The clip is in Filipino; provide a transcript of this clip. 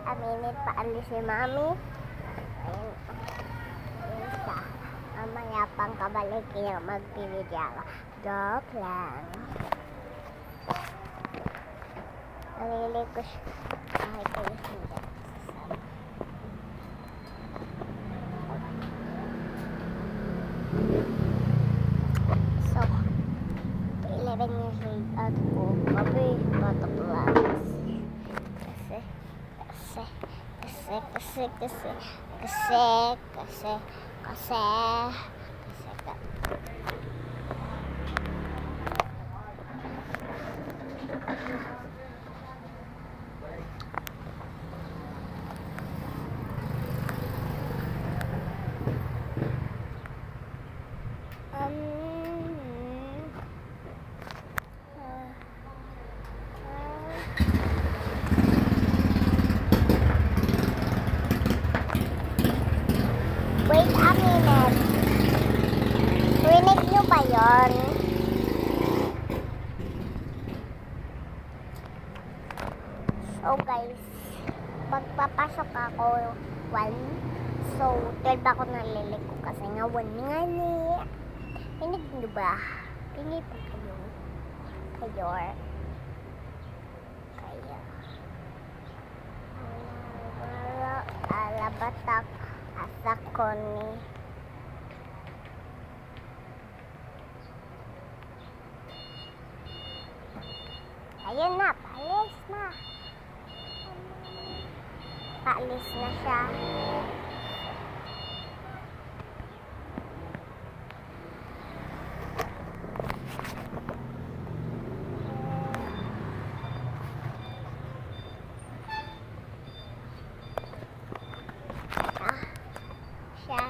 Aminit pa alis si Mami. Ayun. Ayun siya. Mamaya pang kabalik niya magpipidya. Joke lang. Nalili ko siya. Kahit ko siya. So, 11 years old ako. Kabi, batok lang. Kasi. Wait a minute. Rinig nyo ba yun? So guys, pagpapasok ako 1. So 12 ako naliliko kasi nga 1 nga ni. Rinig nyo ba? Rinig pa kayo. Kaya. Alabatak. Asak ko ni. Ayun na, paalis na. Paalis na siya. Siya.